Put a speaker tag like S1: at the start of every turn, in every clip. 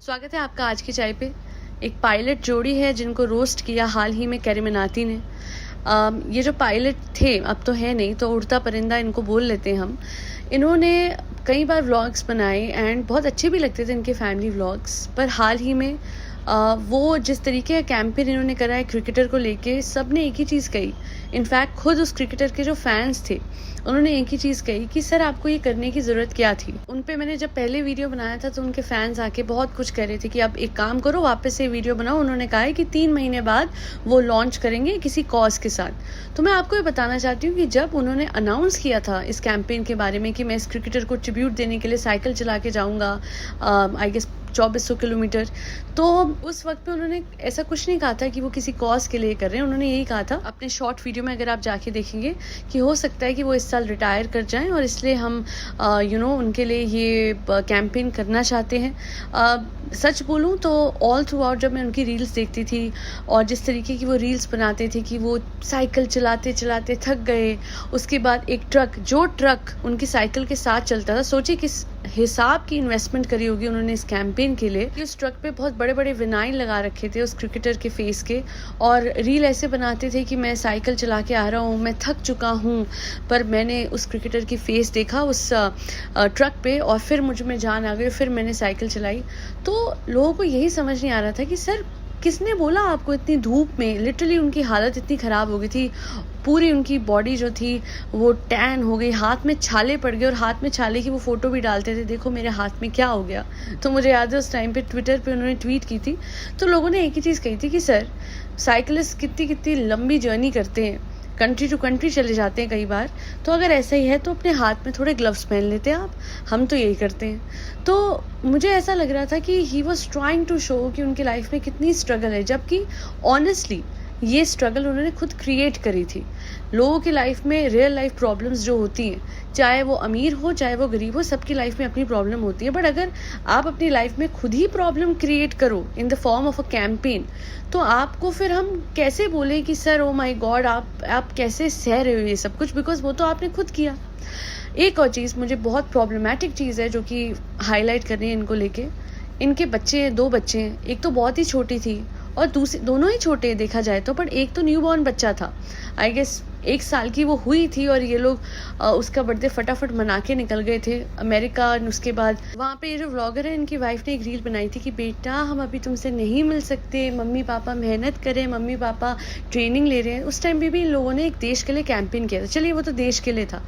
S1: स्वागत है आपका आज की चाय पे। एक पायलट जोड़ी है जिनको रोस्ट किया हाल ही में कैरी मिनाटी ने। ये जो पायलट थे, अब तो है नहीं, तो उड़ता परिंदा इनको बोल लेते हैं हम। इन्होंने कई बार व्लॉग्स बनाए एंड बहुत अच्छे भी लगते थे इनके फैमिली व्लॉग्स, पर हाल ही में वो जिस तरीके का कैंपेन इन्होंने करा है क्रिकेटर को लेके, सब ने एक ही चीज़ कही। इनफैक्ट खुद उस क्रिकेटर के जो फैंस थे उन्होंने एक ही चीज़ कही कि सर आपको ये करने की ज़रूरत क्या थी। उन पे मैंने जब पहले वीडियो बनाया था तो उनके फैंस आके बहुत कुछ कह रहे थे कि आप एक काम करो, वापस से वीडियो बनाओ। उन्होंने कहा है कि 3 महीने बाद वो लॉन्च करेंगे किसी कॉज के साथ। तो मैं आपको ये बताना चाहती हूँ कि जब उन्होंने अनाउंस किया था इस कैंपेन के बारे में कि मैं इस क्रिकेटर को ट्रिब्यूट देने के लिए साइकिल चला के जाऊँगा, आई गेस 2400 किलोमीटर, तो उस वक्त पे उन्होंने ऐसा कुछ नहीं कहा था कि वो किसी कॉज के लिए कर रहे हैं। उन्होंने यही कहा था अपने शॉर्ट वीडियो में, अगर आप जाके देखेंगे, कि हो सकता है कि वो इस साल रिटायर कर जाएं और इसलिए हम उनके लिए ये कैंपेन करना चाहते हैं। सच बोलूं तो ऑल थ्रू आउट जब मैं उनकी रील्स देखती थी और जिस तरीके की वो रील्स बनाते थे कि वो साइकिल चलाते चलाते थक गए, उसके बाद एक ट्रक उनकी साइकिल के साथ चलता था। सोचिए किस हिसाब की इन्वेस्टमेंट करी होगी उन्होंने इस कैंपेन के लिए कि उस ट्रक पे बहुत बड़े बड़े विनाइल लगा रखे थे उस क्रिकेटर के फेस के, और रील ऐसे बनाते थे कि मैं साइकिल चला के आ रहा हूँ, मैं थक चुका हूँ, पर मैंने उस क्रिकेटर की फेस देखा उस ट्रक पे और फिर मुझ में जान आ गई, फिर मैंने साइकिल चलाई। तो लोगों को यही समझ नहीं आ रहा था कि सर किसने बोला आपको इतनी धूप में, लिटरली उनकी हालत इतनी ख़राब हो गई थी, पूरी उनकी बॉडी जो थी वो टैन हो गई, हाथ में छाले पड़ गए, और हाथ में छाले की वो फ़ोटो भी डालते थे, देखो मेरे हाथ में क्या हो गया। तो मुझे याद है उस टाइम पे ट्विटर पे उन्होंने ट्वीट की थी, तो लोगों ने एक ही चीज़ कही थी कि सर साइकिलिस्ट कितनी कितनी लंबी जर्नी करते हैं, कंट्री टू कंट्री चले जाते हैं कई बार, तो अगर ऐसा ही है तो अपने हाथ में थोड़े ग्लव्स पहन लेते हैं आप, हम तो यही करते हैं। तो मुझे ऐसा लग रहा था कि he was trying to show कि उनकी लाइफ में कितनी स्ट्रगल है, जबकि ऑनेस्टली ये स्ट्रगल उन्होंने खुद क्रिएट करी थी। लोगों की लाइफ में रियल लाइफ प्रॉब्लम्स जो होती हैं, चाहे वो अमीर हो चाहे वो गरीब हो, सबकी लाइफ में अपनी प्रॉब्लम होती है, बट अगर आप अपनी लाइफ में खुद ही प्रॉब्लम क्रिएट करो in the form of a campaign, तो आपको फिर हम कैसे बोले कि सर ओ माय गॉड आप कैसे सह रहे हो ये सब कुछ, बिकॉज वो तो आपने खुद किया। एक और चीज़ मुझे बहुत प्रॉब्लमैटिक चीज़ है जो कि हाईलाइट करनी है इनको लेके। इनके बच्चे 2 बच्चे हैं, एक तो बहुत ही छोटी थी और दूसरे दोनों ही छोटे देखा जाए तो, बट एक तो न्यूबॉर्न बच्चा था, आई गेस 1 साल की वो हुई थी, और ये लोग उसका बर्थडे फटाफट मना के निकल गए थे अमेरिका। उसके बाद वहाँ पे ये जो व्लॉगर है इनकी वाइफ ने एक रील बनाई थी कि बेटा हम अभी तुमसे नहीं मिल सकते, मम्मी पापा मेहनत करें, मम्मी पापा ट्रेनिंग ले रहे हैं। उस टाइम पे भी इन लोगों ने एक देश के लिए कैंपेन किया था, चलिए वो तो देश के लिए था,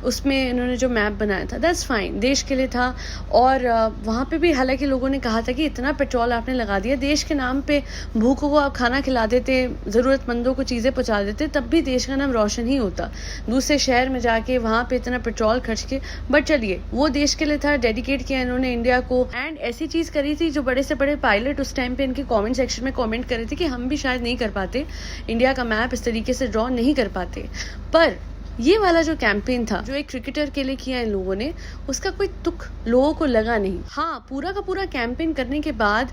S1: उसमें इन्होंने जो मैप बनाया था दैट्स फाइन, देश के लिए था। और वहाँ पे भी हालांकि लोगों ने कहा था कि इतना पेट्रोल आपने लगा दिया, देश के नाम पे भूखों को आप खाना खिला देते, ज़रूरतमंदों को चीज़ें पहुँचा देते, तब भी देश का नाम रोशन ही होता, दूसरे शहर में जाके वहाँ पे इतना पेट्रोल खर्च के। बट चलिए वो देश के लिए था, डेडिकेट किया इन्होंने इंडिया को। एंड ऐसी चीज़ करी थी जो बड़े से बड़े पायलट उस टाइम पे इनके कमेंट सेक्शन में कमेंट कर रहे थे कि हम भी शायद नहीं कर पाते, इंडिया का मैप इस तरीके से ड्रॉ नहीं कर पाते। पर ये वाला जो कैंपेन था जो एक क्रिकेटर के लिए किया इन लोगों ने, उसका कोई तुक लोगों को लगा नहीं। हाँ, पूरा का पूरा कैंपेन करने के बाद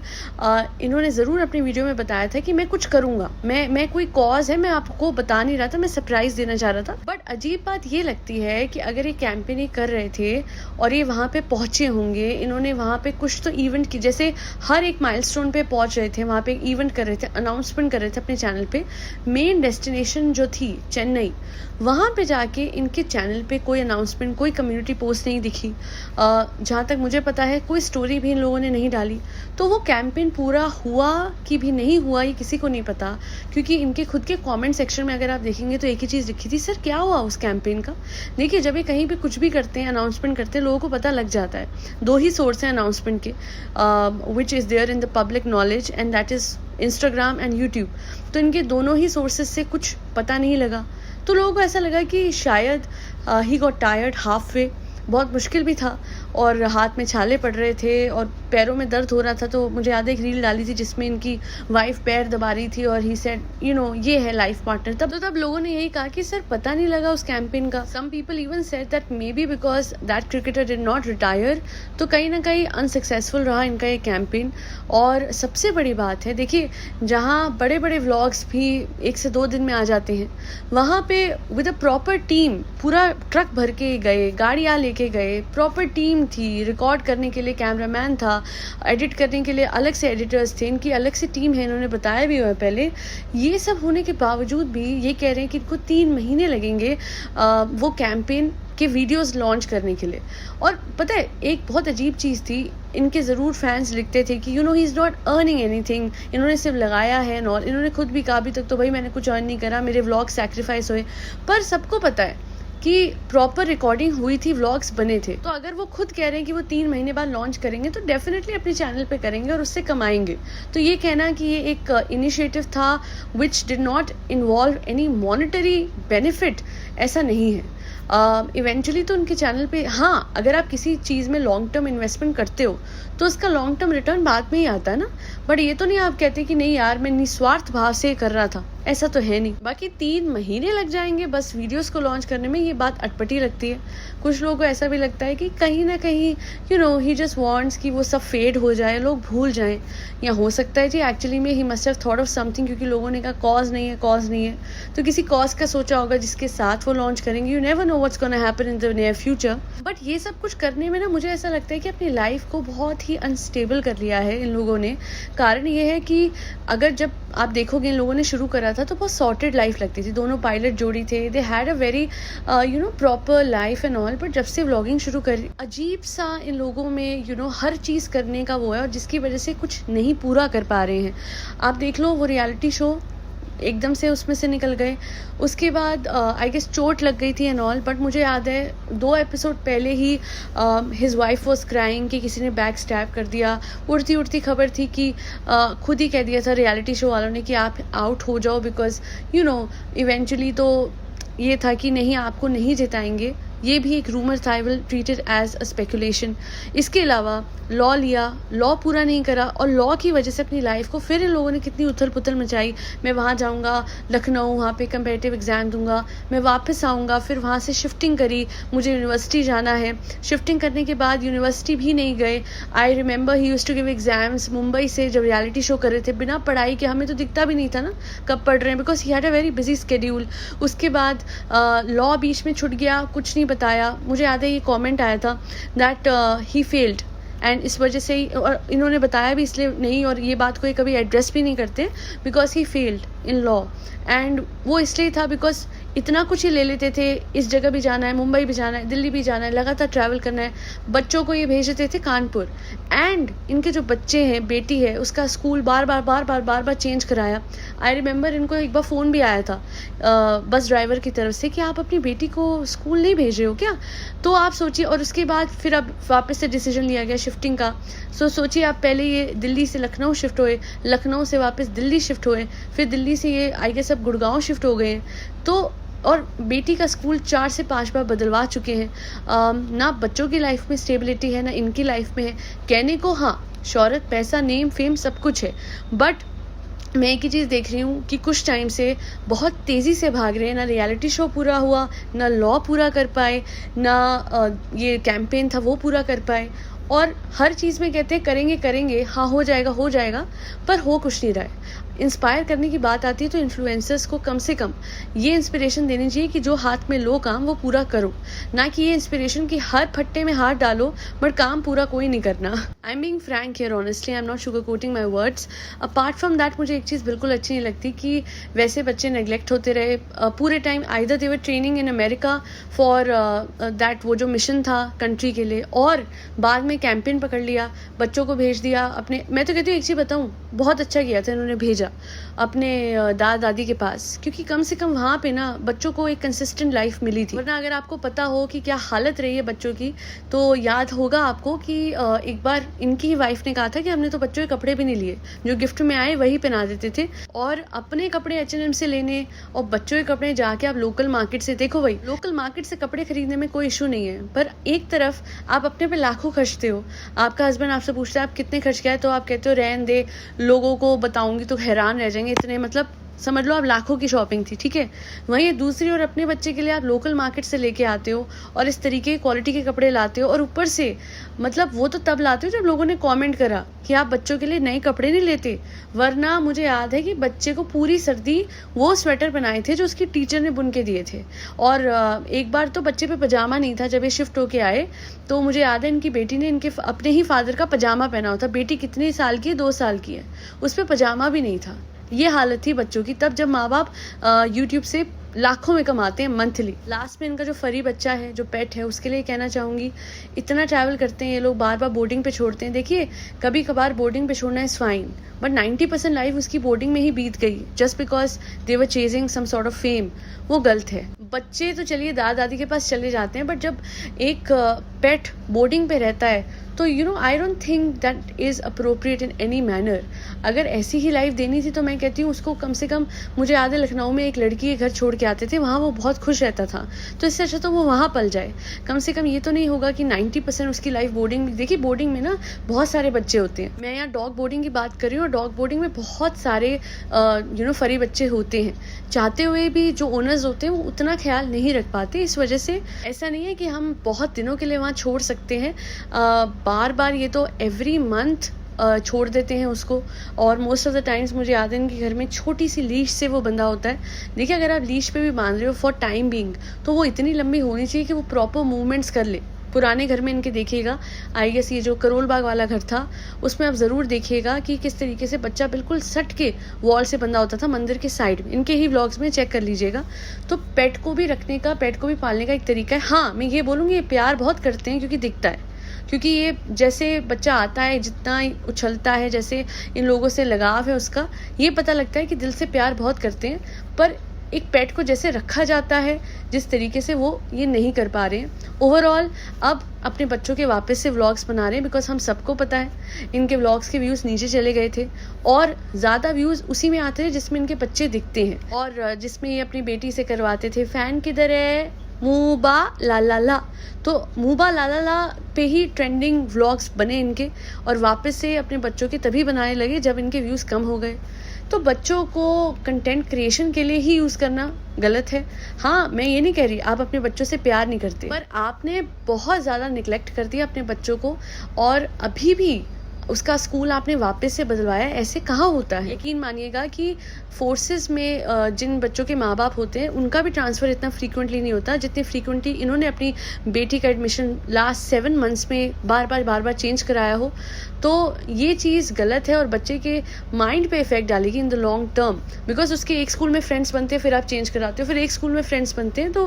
S1: इन्होंने ज़रूर अपनी वीडियो में बताया था कि मैं कुछ करूँगा, मैं कोई कॉज है, मैं आपको बता नहीं रहा था, मैं सरप्राइज देना चाह रहा था। बट अजीब बात ये लगती है कि अगर ये कैंपेन ही कर रहे थे और ये वहाँ पे पहुँचे होंगे, इन्होंने वहाँ पे कुछ तो इवेंट की, जैसे हर एक माइलस्टोन पे पहुँच रहे थे, वहाँ पे एक इवेंट कर रहे थे, अनाउंसमेंट कर रहे थे अपने चैनल पे। मेन डेस्टिनेशन जो थी चेन्नई, वहाँ पे जाके इनके चैनल पे कोई अनाउंसमेंट, कोई कम्युनिटी पोस्ट नहीं दिखी, जहाँ तक मुझे पता है कोई स्टोरी भी इन लोगों ने नहीं डाली। तो वो कैंपेन पूरा हुआ कि भी नहीं हुआ ये किसी को नहीं पता, क्योंकि इनके खुद के कमेंट सेक्शन में अगर आप देखेंगे तो एक ही चीज़ लिखी थी, सर क्या हुआ उस कैंपेन का। देखिए जब ये कहीं पे कुछ भी करते हैं, अनाउंसमेंट करते हैं, लोगों को पता लग जाता है। 2 ही सोर्स हैं अनाउंसमेंट के, which is there in the public knowledge, and that is Instagram and YouTube. तो इनके दोनों ही सोर्सेज से कुछ पता नहीं लगा, तो लोगों को ऐसा लगा कि शायद he got tired half way, बहुत मुश्किल भी था और हाथ में छाले पड़ रहे थे और पैरों में दर्द हो रहा था। तो मुझे याद है एक रील डाली थी जिसमें इनकी वाइफ पैर दबा रही थी और ही सेड ये है लाइफ पार्टनर। तब लोगों ने यही कहा कि सर पता नहीं लगा उस कैंपेन का। Some people even said that may be because that cricketer did not retire, तो कहीं ना कहीं अनसक्सेसफुल रहा इनका ये कैंपेन। और सबसे बड़ी बात है, देखिए जहाँ बड़े बड़े व्लॉग्स भी 1 से 2 दिन में आ जाते हैं, वहाँ पे विद अ प्रॉपर टीम, पूरा ट्रक भर के गए, गाड़ियाँ लेके गए, प्रॉपर टीम टीम थी, रिकॉर्ड करने के लिए कैमरामैन था, एडिट करने के लिए अलग से एडिटर्स थे, इनकी अलग से टीम है, इन्होंने बताया भी हुआ है पहले। ये सब होने के बावजूद भी ये कह रहे हैं कि इनको 3 महीने लगेंगे वो कैंपेन के वीडियोस लॉन्च करने के लिए। और पता है एक बहुत अजीब चीज़ थी, इनके ज़रूर फैंस लिखते थे कि he is not earning anything, इन्होंने सिर्फ लगाया है एंड ऑल। इन्होंने खुद भी कहा अभी तक तो भाई मैंने कुछ अर्न नहीं करा, मेरे व्लॉग सैक्रिफाइस हुए। पर सबको पता है कि प्रॉपर रिकॉर्डिंग हुई थी, व्लॉग्स बने थे। तो अगर वो खुद कह रहे हैं कि वो 3 महीने बाद लॉन्च करेंगे तो डेफिनेटली अपने चैनल पे करेंगे और उससे कमाएंगे। तो ये कहना कि ये एक इनिशिएटिव था which did not involve any monetary benefit, ऐसा नहीं है। इवेंचुअली तो उनके चैनल पे, हाँ, अगर आप किसी चीज़ में लॉन्ग टर्म इन्वेस्टमेंट करते हो तो उसका लॉन्ग टर्म रिटर्न बाद में ही आता है ना। बट ये तो नहीं आप कहते कि नहीं यार मैं निस्वार्थ भाव से कर रहा था, ऐसा तो है नहीं। बाकी 3 महीने लग जाएंगे बस वीडियोस को लॉन्च करने में, ये बात अटपटी लगती है। कुछ लोगों को ऐसा भी लगता है कि कहीं ना कहीं ही जस्ट वांट्स कि वो सब फेड हो जाए, लोग भूल जाएं। या हो सकता है जी एक्चुअली में he must have thought of something, क्योंकि लोगों ने कहा कॉज नहीं है तो किसी कॉज का सोचा होगा जिसके साथ वो लॉन्च करेंगे। You never know what's gonna happen in the near future. But ये सब कुछ करने में ना मुझे ऐसा लगता है कि अपनी लाइफ को बहुत ही अनस्टेबल कर लिया है इन लोगों ने। कारण ये है कि अगर जब आप देखोगे इन लोगों ने शुरू करा था तो बहुत सॉर्टेड लाइफ लगती थी, दोनों पायलट जोड़ी थे, they had a very proper life and all. But जब से व्लॉगिंग शुरू करी, अजीब सा इन लोगों में हर चीज़ करने का वो है, और जिसकी वजह से कुछ नहीं पूरा कर पा रहे हैं। आप देख लो वो रियलिटी शो एकदम से उसमें से निकल गए, उसके बाद आई गेस चोट लग गई थी एंड ऑल। बट मुझे याद है 2 एपिसोड पहले ही हिज वाइफ वाज क्राइंग कि किसी ने बैक स्टैब कर दिया। उड़ती उड़ती खबर थी कि खुद ही कह दिया था रियलिटी शो वालों ने कि आप आउट हो जाओ, बिकॉज इवेंचुअली तो ये था कि नहीं, आपको नहीं जिताएंगे। ये भी एक रूमर था, I will treat it as a speculation. इसके अलावा लॉ लिया, लॉ पूरा नहीं करा, और लॉ की वजह से अपनी लाइफ को फिर इन लोगों ने कितनी उथल पुथल मचाई। मैं वहाँ जाऊँगा लखनऊ, वहाँ पे कंपेटिटिव एग्ज़ाम दूंगा, मैं वापस आऊँगा, फिर वहाँ से शिफ्टिंग करी, मुझे यूनिवर्सिटी जाना है। शिफ्टिंग करने के बाद यूनिवर्सिटी भी नहीं गए। I remember he used to give exams Mumbai से, जब रियलिटी शो कर रहे थे, बिना पढ़ाई के। हमें तो दिखता भी नहीं था ना कब पढ़ रहे हैं, because he had a very busy schedule. उसके बाद लॉ बीच में छूट गया, कुछ नहीं बताया। मुझे याद है ये कमेंट आया था दैट ही फेल्ड, एंड इस वजह से ही, और इन्होंने बताया भी इसलिए नहीं, और ये बात को कभी एड्रेस भी नहीं करते, because he failed in law. And वो इसलिए था बिकॉज इतना कुछ ही ले लेते थे, इस जगह भी जाना है, मुंबई भी जाना है, दिल्ली भी जाना है, लगातार ट्रैवल करना है। बच्चों को ये भेज देते थे कानपुर, एंड इनके जो बच्चे हैं, बेटी है, उसका स्कूल बार बार चेंज कराया। आई रिमेंबर इनको एक बार फ़ोन भी आया था बस ड्राइवर की तरफ से कि आप अपनी बेटी को स्कूल नहीं भेज रहे हो क्या। तो आप सोचिए, और उसके बाद फिर अब वापस से डिसीजन लिया गया शिफ्टिंग का। सो सोचिए आप, पहले ये दिल्ली से लखनऊ शिफ्ट हुए, लखनऊ से वापस दिल्ली शिफ्ट हुए, फिर दिल्ली से ये आई गेस अब गुड़गांव शिफ्ट हो गए। तो और बेटी का स्कूल 4 से 5 बार बदलवा चुके हैं। ना बच्चों की लाइफ में स्टेबिलिटी है, ना इनकी लाइफ में है। कहने को हाँ, शौहरत, पैसा, नेम, फेम सब कुछ है, बट मैं एक ही चीज़ देख रही हूँ कि कुछ टाइम से बहुत तेज़ी से भाग रहे हैं। ना रियलिटी शो पूरा हुआ, ना लॉ पूरा कर पाए, ना ये कैंपेन था वो पूरा कर पाए, और हर चीज़ में कहते हैं करेंगे, हाँ हो जाएगा, पर हो कुछ नहीं रहा है। इंस्पायर करने की बात आती है तो इन्फ्लुएंसर्स को कम से कम ये इंस्पिरेशन देनी चाहिए कि जो हाथ में लो काम वो पूरा करो, ना कि ये इंस्पिरेशन कि हर फट्टे में हाथ डालो बट काम पूरा कोई नहीं करना। I am being Frank here, honestly, I am not sugar coating my words. Apart from that मुझे एक चीज़ बिल्कुल अच्छी नहीं लगती कि वैसे बच्चे नेग्लेक्ट होते रहे पूरे time. Either they were training in America for that, वो जो मिशन था कंट्री के लिए, और बाद में कैंपेन पकड़ लिया, बच्चों को भेज दिया अपने। मैं तो कहती हूँ एक चीज़ बताऊँ, बहुत अच्छा किया था इन्होंने, भेजा अपने दादा दादी के पास, क्योंकि कम से कम वहाँ पे ना बच्चों को एक कंसिस्टेंट लाइफ मिली थी। वरना अगर आपको पता हो कि क्या हालत रही है बच्चों की, तो याद होगा आपको कि एक बार इनकी ही वाइफ ने कहा था कि हमने तो बच्चों के कपड़े भी नहीं लिए, जो गिफ्ट में आए वही पहना देते थे। और अपने कपड़े H&M से लेने और बच्चों के कपड़े जाके आप लोकल मार्केट से, देखो भाई, लोकल मार्केट से कपड़े खरीदने में कोई इशू नहीं है, पर एक तरफ आप अपने पे लाखों खर्चते हो। आपका हस्बैंड आपसे पूछता है आप कितने खर्च किया है, तो आप कहते हो रहन दे, लोगों को बताऊंगी तो हैरान रह जाएंगे, इतने मतलब समझ लो आप लाखों की शॉपिंग थी, ठीक है। वहीं दूसरी ओर अपने बच्चे के लिए आप लोकल मार्केट से लेके आते हो और इस तरीके क्वालिटी के कपड़े लाते हो, और ऊपर से मतलब वो तो तब लाते हो जब लोगों ने कमेंट करा कि आप बच्चों के लिए नए कपड़े नहीं लेते। वरना मुझे याद है कि बच्चे को पूरी सर्दी वो स्वेटर बनाए थे जो उसकी टीचर ने बुन के दिए थे, और एक बार तो बच्चे पे पजामा नहीं था जब ये शिफ्ट होके आए, तो मुझे याद है इनकी बेटी ने इनके अपने ही फादर का पजामा पहना होता। बेटी कितने साल की है, 2 साल की है, उस पर पजामा भी नहीं था। ये हालत थी बच्चों की तब, जब माँ बाप यूट्यूब से लाखों में कमाते हैं मंथली। लास्ट में इनका जो फरी बच्चा है, जो पेट है, उसके लिए कहना चाहूँगी, इतना ट्रैवल करते हैं ये लोग, बार बार बोर्डिंग पे छोड़ते हैं। देखिए कभी कभार बोर्डिंग पे छोड़ना इज़ फाइन, बट 90% लाइफ उसकी बोर्डिंग में ही बीत गई just because they were chasing some sort of fame. वो गलत है। बच्चे तो चलिए दादा दादी के पास चले जाते हैं, बट जब एक पेट बोर्डिंग पे रहता है तो I don't think that is appropriate in any manner. अगर ऐसी ही लाइफ देनी थी तो मैं कहती हूँ उसको कम से कम, मुझे याद है लखनऊ में एक लड़की के घर छोड़ के आते थे, वहाँ वो बहुत खुश रहता था, तो इससे अच्छा तो वो वहाँ पल जाए। कम से कम ये तो नहीं होगा कि 90% उसकी लाइफ बोर्डिंग में। देखिए बोर्डिंग में ना बहुत सारे बच्चे होते हैं, मैं यहाँ डॉग बोर्डिंग की बात कर रही हूँ, और डॉग बोर्डिंग में बहुत सारे फरी बच्चे होते हैं। चाहते हुए भी जो ओनर्स होते हैं वो उतना ख्याल नहीं रख पाते। इस वजह से ऐसा नहीं है कि हम बहुत दिनों के लिए वहाँ छोड़ सकते हैं, बार बार ये तो एवरी मंथ छोड़ देते हैं उसको। और मोस्ट ऑफ द टाइम्स मुझे याद है इनके घर में छोटी सी लीश से वो बंधा होता है। देखिए अगर आप लीश पे भी बांध रहे हो फॉर टाइम बीइंग, तो वो इतनी लंबी होनी चाहिए कि वो प्रॉपर मूवमेंट्स कर ले। पुराने घर में इनके देखिएगा, आई गेस ये जो करोल बाग वाला घर था उसमें आप ज़रूर देखिएगा कि किस तरीके से बच्चा बिल्कुल सट के वॉल से बंधा होता था मंदिर के साइड में। इनके ही व्लॉग्स में चेक कर लीजिएगा। तो पेट को भी रखने का, पेट को भी पालने का एक तरीका है। हाँ मैं ये बोलूँगी, ये प्यार बहुत करते हैं क्योंकि दिखता है, क्योंकि ये जैसे बच्चा आता है, जितना उछलता है, जैसे इन लोगों से लगाव है उसका, ये पता लगता है कि दिल से प्यार बहुत करते हैं। पर एक पेट को जैसे रखा जाता है जिस तरीके से, वो ये नहीं कर पा रहे हैं। ओवरऑल अब अपने बच्चों के वापस से व्लॉग्स बना रहे हैं, बिकॉज हम सबको पता है इनके व्लॉग्स के व्यूज़ नीचे चले गए थे, और ज़्यादा व्यूज़ उसी में आते थे जिसमें इनके बच्चे दिखते हैं, और जिसमें ये अपनी बेटी से करवाते थे फ़ैन किधर है, मूबा ला ला ला। तो मूबा ला ला ला पे ही ट्रेंडिंग व्लॉग्स बने इनके, और वापस से अपने बच्चों के तभी बनाने लगे जब इनके व्यूज़ कम हो गए। तो बच्चों को कंटेंट क्रिएशन के लिए ही यूज़ करना गलत है। हाँ मैं ये नहीं कह रही आप अपने बच्चों से प्यार नहीं करते, पर आपने बहुत ज़्यादा निगलेक्ट कर दिया अपने बच्चों को, और अभी भी उसका स्कूल आपने वापस से बदलवाया। ऐसे कहाँ होता है? यकीन मानिएगा कि फोर्सेस में जिन बच्चों के माँ बाप होते हैं उनका भी ट्रांसफ़र इतना फ्रीक्वेंटली नहीं होता जितनी फ्रीक्वेंटली इन्होंने अपनी बेटी का एडमिशन लास्ट 7 मंथ्स में बार बार चेंज कराया हो। तो ये चीज़ गलत है और बच्चे के माइंड पे इफेक्ट डालेगी in the long term, because उसके एक स्कूल में फ्रेंड्स बनते हैं, फिर आप चेंज कराते हो, फिर एक स्कूल में फ्रेंड्स बनते हैं। तो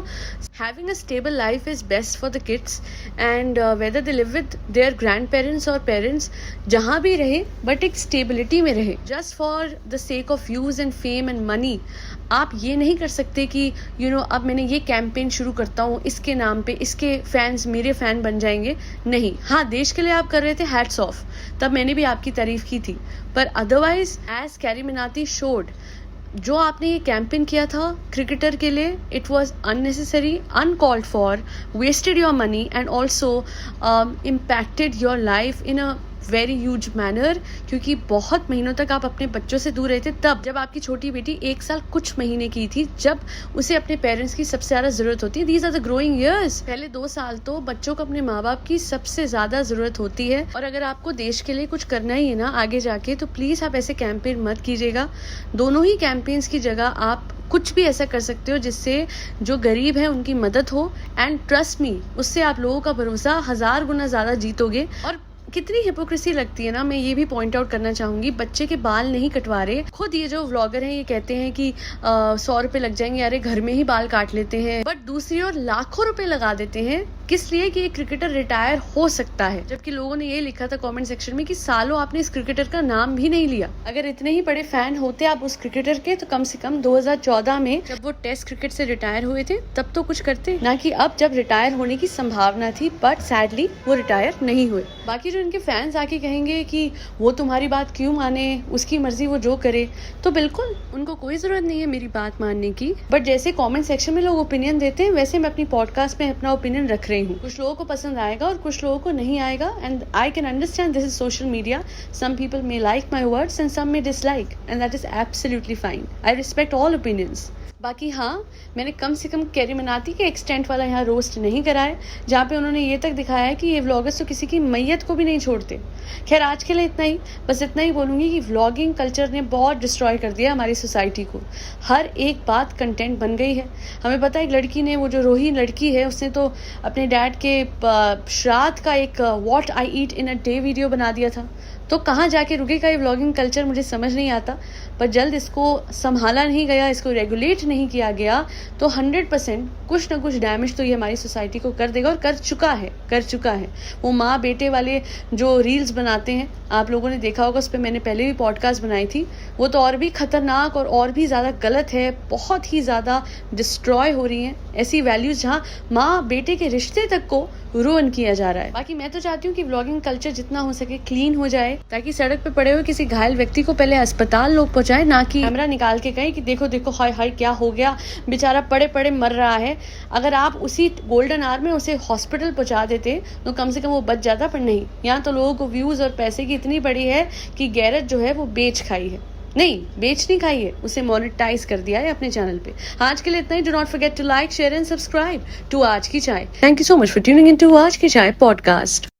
S1: having a stable life is best for the kids, and whether they live with their grand parents और पेरेंट्स, जहाँ भी रहे बट एक स्टेबिलिटी में रहे। Just for the sake of views and fame and money आप ये नहीं कर सकते कि अब मैंने ये कैंपेन शुरू करता हूँ इसके नाम पे, इसके फैंस मेरे फ़ैन बन जाएंगे। नहीं, हाँ देश के लिए आप कर रहे थे, हैट्स ऑफ, तब मैंने भी आपकी तारीफ की थी, पर otherwise as Carry Minati showed, जो आपने ये कैंपेन किया था क्रिकेटर के लिए, it was unnecessary, uncalled for, wasted your money and also impacted your life in a very huge manner, क्योंकि बहुत महीनों तक आप अपने बच्चों से दूर रहे थे। तब जब आपकी छोटी बेटी 1 साल कुछ महीने की थी, जब उसे अपने पेरेंट्स की सबसे ज़्यादा ज़रूरत होती है। These are the growing years. पहले 2 साल तो बच्चों को अपने माँ बाप की सबसे ज़्यादा ज़रूरत होती है, और अगर आपको देश के लिए कुछ करना ही है ना आगे जाके, तो प्लीज़ आप ऐसे कैंपेन मत कीजिएगा। दोनों ही कैंपेन्स की जगह आप कुछ भी ऐसा कर सकते हो जिससे जो गरीब है उनकी मदद हो, एंड ट्रस्ट मी, उससे आप लोगों का भरोसा 1000 गुना ज़्यादा जीतोगे। और कितनी हिपोक्रेसी लगती है ना, मैं ये भी पॉइंट आउट करना चाहूँगी, बच्चे के बाल नहीं कटवा रहे। खुद ये जो व्लॉगर हैं ये कहते हैं कि 100 रुपये लग जाएंगे, अरे घर में ही बाल काट लेते हैं, बट दूसरी ओर लाखों रुपए लगा देते हैं। किस लिए? कि एक क्रिकेटर रिटायर हो सकता है, जबकि लोगों ने ये लिखा था कमेंट सेक्शन में कि सालों आपने इस क्रिकेटर का नाम भी नहीं लिया। अगर इतने ही बड़े फैन होते आप उस क्रिकेटर के, तो कम से कम 2014 में जब वो टेस्ट क्रिकेट से रिटायर हुए थे तब तो कुछ करते, ना कि अब जब रिटायर होने की संभावना थी, बट सैडली वो रिटायर नहीं हुए। बाकी जो उनके फैंस आके कहेंगे कि वो तुम्हारी बात क्यों माने, उसकी मर्जी वो जो करे, तो बिल्कुल उनको कोई ज़रूरत नहीं है मेरी बात मानने की। बट जैसे कमेंट सेक्शन में लोग ओपिनियन देते हैं, वैसे मैं अपनी पॉडकास्ट में अपना ओपिनियन रख रही हूँ। कुछ लोगों को पसंद आएगा और कुछ लोगों को नहीं आएगा, and I can understand this is social media. Some people may like my words and some may dislike, and that is absolutely fine. I respect all opinions. बाकी हाँ, मैंने कम से कम कैरी मनाती के एक्सटेंट वाला यहाँ रोस्ट नहीं करा है, जहाँ पे उन्होंने ये तक दिखाया है कि ये व्लॉगर्स तो किसी की मैयत को भी नहीं छोड़ते। खैर आज के लिए इतना ही, बस इतना ही बोलूँगी कि व्लॉगिंग कल्चर ने बहुत डिस्ट्रॉय कर दिया हमारी सोसाइटी को। हर एक बात कंटेंट बन गई है। हमें पता है एक लड़की ने, वो जो रोही लड़की है, उसने तो अपने डैड के श्राद्ध का एक what I eat in a day video बना दिया था। तो कहाँ जाके रुकेगा ये व्लॉगिंग कल्चर, मुझे समझ नहीं आता। पर जल्द इसको संभाला नहीं गया, इसको रेगुलेट नहीं किया गया, तो 100% कुछ ना कुछ डैमेज तो ये हमारी सोसाइटी को कर देगा, और कर चुका है। वो माँ बेटे वाले जो रील्स बनाते हैं, आप लोगों ने देखा होगा, उस पर मैंने पहले भी पॉडकास्ट बनाई थी, वो तो और भी खतरनाक और भी ज़्यादा गलत है। बहुत ही ज़्यादा डिस्ट्रॉय हो रही हैं ऐसी वैल्यूज़ जहाँ माँ बेटे के रिश्ते तक को रुइन किया जा रहा है। बाकी मैं तो चाहती हूँ कि व्लॉगिंग कल्चर जितना हो सके क्लीन हो जाए, ताकि सड़क पे पड़े हुए किसी घायल व्यक्ति को पहले अस्पताल लोग पहुंचाए, ना कि कैमरा निकाल के कहें कि देखो देखो हाय हाय क्या हो गया, बेचारा पड़े पड़े मर रहा है। अगर आप उसी गोल्डन आवर में उसे हॉस्पिटल पहुंचा देते तो कम से कम वो बच जाता, पर नहीं। यहाँ तो लोगों को व्यूज और पैसे की इतनी बड़ी है कि गैरत जो है वो बेच खाई है। नहीं, बेच नहीं खाई है, उसे मोनेटाइज कर दिया है अपने चैनल पे। आज के लिए इतना ही। Do not forget to like, share and subscribe to Aaj Ki Chai. Thank you so much for tuning in to Aaj Ki चाय पॉडकास्ट।